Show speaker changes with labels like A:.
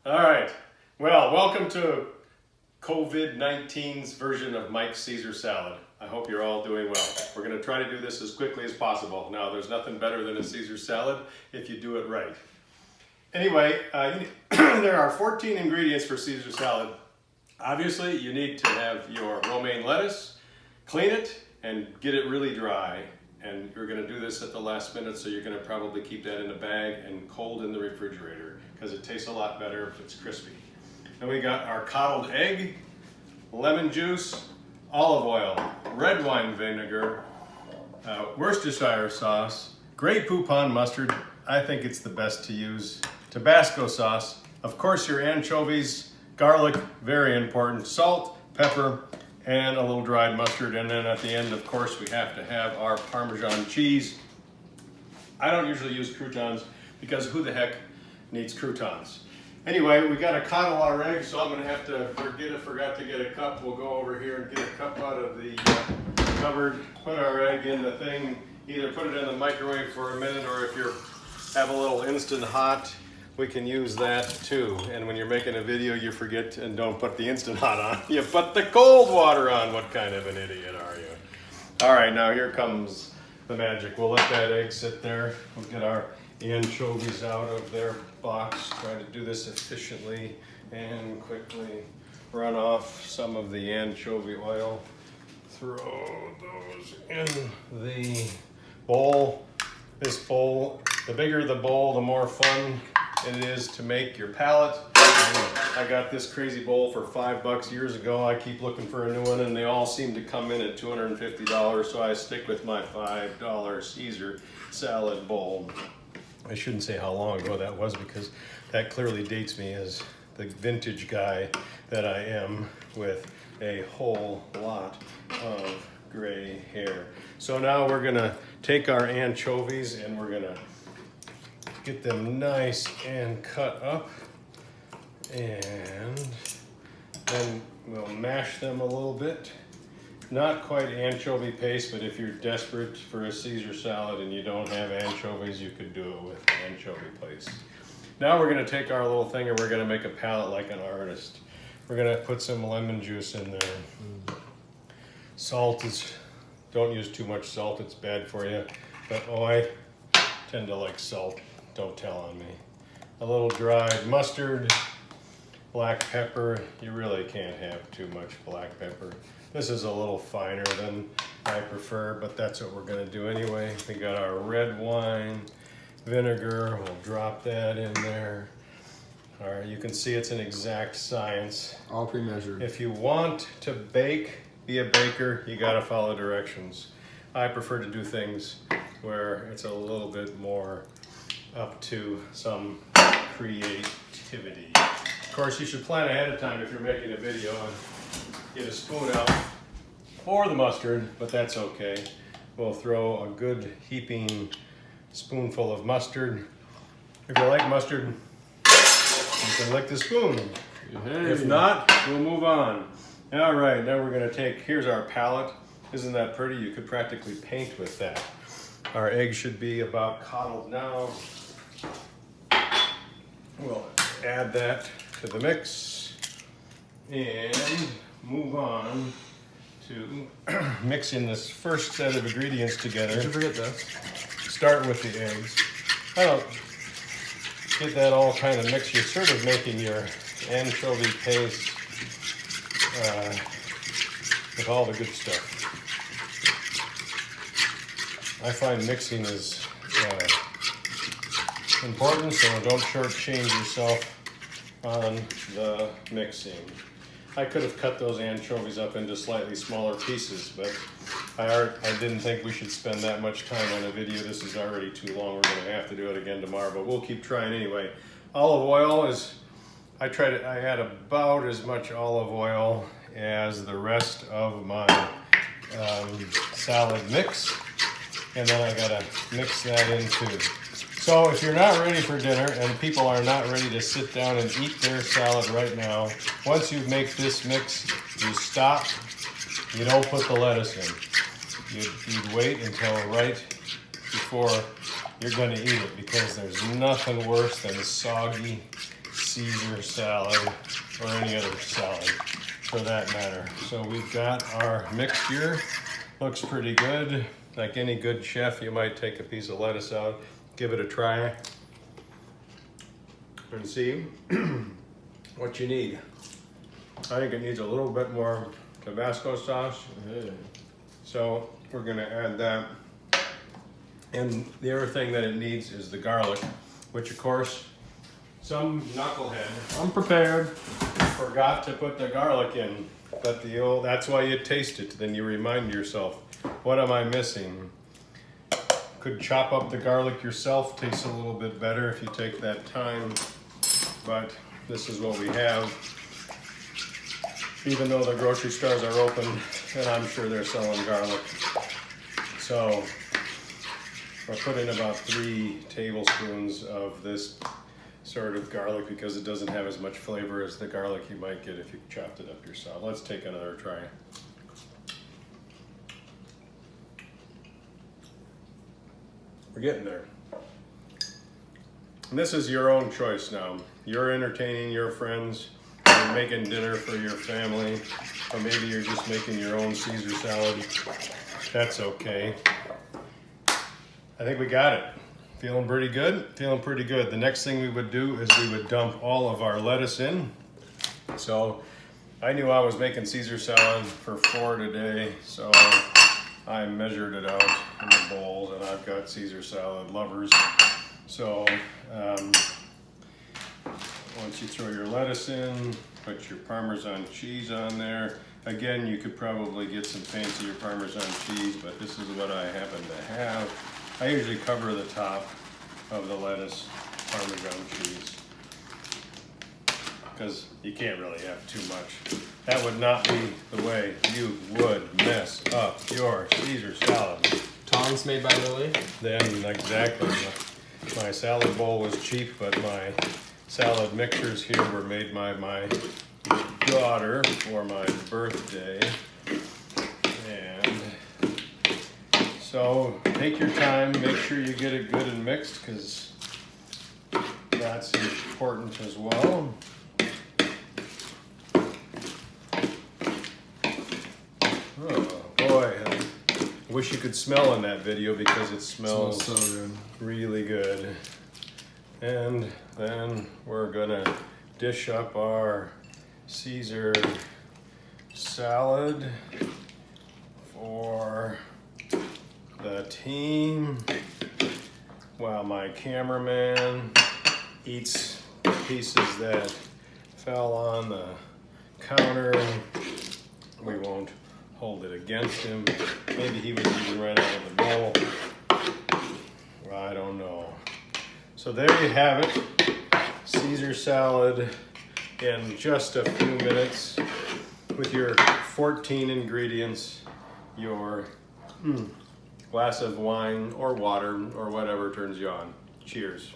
A: All right. Well, welcome to COVID-19's version of Mike's Caesar salad. I hope you're all doing well. We're going to try to do this as quickly as possible. Now, there's nothing better than a Caesar salad if you do it right. Anyway, there are 14 ingredients for Caesar salad. Obviously, you need to have your romaine lettuce, clean it, and get it really dry. And you're going to do this at the last minute, so you're going to probably keep that in a bag and cold in the refrigerator because it tastes a lot better if it's crispy. Then we got our coddled egg, lemon juice, olive oil, red wine vinegar, Worcestershire sauce, Grey Poupon mustard. I think it's the best to use. Tabasco sauce, of course your anchovies, garlic, very important, salt, pepper, and a little dried mustard. And then at the end, of course, we have to have our Parmesan cheese. I don't usually use croutons because who the heck needs croutons? Anyway, we got to coddle our eggs, so I'm going to have to forgot to get a cup. We'll go over here and get a cup out of the cupboard, put our egg in the thing, either put it in the microwave for a minute, or if you have a little instant hot, we can use that too. And when you're making a video, you forget and don't put the instant hot on. You put the cold water on. What kind of an idiot are you? All right, now here comes the magic. We'll let that egg sit there. We'll get our anchovies out of their box. Try to do this efficiently and quickly. Run off some of the anchovy oil. Throw those in the bowl. This bowl, the bigger the bowl, the more fun it is to make your palette. I got this crazy bowl for $5 years ago. I keep looking for a new one and they all seem to come in at $250, so I stick with my $5 Caesar salad bowl. I shouldn't say how long ago that was because that clearly dates me as the vintage guy that I am with a whole lot of gray hair. So now we're gonna take our anchovies and we're gonna get them nice and cut up, and then we'll mash them a little bit. Not quite anchovy paste, but if you're desperate for a Caesar salad and you don't have anchovies, you could do it with anchovy paste. Now we're gonna take our little thing and we're gonna make a palette like an artist. We're gonna put some lemon juice in there. Salt is, don't use too much salt, it's bad for you. But oh, I tend to like salt. Don't tell on me. A little dried mustard, black pepper. You really can't have too much black pepper. This is a little finer than I prefer, but that's what we're gonna do anyway. We got our red wine vinegar. We'll drop that in there. All right, you can see it's an exact science.
B: All pre-measured.
A: If you want to bake, be a baker, you gotta follow directions. I prefer to do things where it's a little bit more up to some creativity. Of course, you should plan ahead of time if you're making a video and get a spoon out for the mustard, but that's okay. We'll throw a good heaping spoonful of mustard. If you like mustard, you can lick the spoon.
B: Hey.
A: If not, we'll move on. All right, now we're gonna take, here's our palette. Isn't that pretty? You could practically paint with that. Our egg should be about coddled now. We'll add that to the mix and move on to mixing this first set of ingredients together.
B: Did you forget this?
A: Start with the eggs. I don't get that all kind of mixed. You're sort of making your anchovy paste with all the good stuff. I find mixing is important, so don't shortchange yourself on the mixing. I could have cut those anchovies up into slightly smaller pieces, but I didn't think we should spend that much time on a video. This is already too long. We're going to have to do it again tomorrow, but we'll keep trying anyway. Olive oil is, I add about as much olive oil as the rest of my salad mix. And then I gotta mix that in too. So if you're not ready for dinner and people are not ready to sit down and eat their salad right now, once you make this mix, you stop, you don't put the lettuce in. You'd wait until right before you're gonna eat it, because there's nothing worse than soggy Caesar salad or any other salad for that matter. So we've got our mixture. Looks pretty good. Like any good chef, you might take a piece of lettuce out, give it a try, and see what you need. I think it needs a little bit more Tabasco sauce. So we're gonna add that. And the other thing that it needs is the garlic, which of course, some knucklehead, unprepared, forgot to put the garlic in. But that's why you taste it. Then you remind yourself, what am I missing? Could chop up the garlic yourself, tastes a little bit better if you take that time. But this is what we have. Even though the grocery stores are open, and I'm sure they're selling garlic. So we're putting about 3 tablespoons of this sort of garlic because it doesn't have as much flavor as the garlic you might get if you chopped it up yourself. Let's take another try. We're getting there. And this is your own choice now. You're entertaining your friends, you're making dinner for your family, or maybe you're just making your own Caesar salad. That's okay. I think we got it. Feeling pretty good? Feeling pretty good. The next thing we would do is we would dump all of our lettuce in. So I knew I was making Caesar salad for 4 today, so I measured it out in the bowls, and I've got Caesar salad lovers. So once you throw your lettuce in, put your Parmesan cheese on there. Again, you could probably get some fancier Parmesan cheese, but this is what I happen to have. I usually cover the top of the lettuce Parmesan cheese because you can't really have too much. That would not be the way you would mess up your Caesar salad.
B: Tongs made by Lily?
A: Then exactly. My salad bowl was cheap, but my salad mixers here were made by my daughter for my birthday. And so take your time, make sure you get it good and mixed because that's important as well. Oh boy, I wish you could smell in that video because it smells
B: so good.
A: Really good. And then we're gonna dish up our Caesar salad for the team while my cameraman eats pieces that fell on the counter. We won't hold it against him. Maybe he was eating right out of the bowl. Well, I don't know. So there you have it. Caesar salad in just a few minutes with your 14 ingredients, your glass of wine or water or whatever turns you on. Cheers.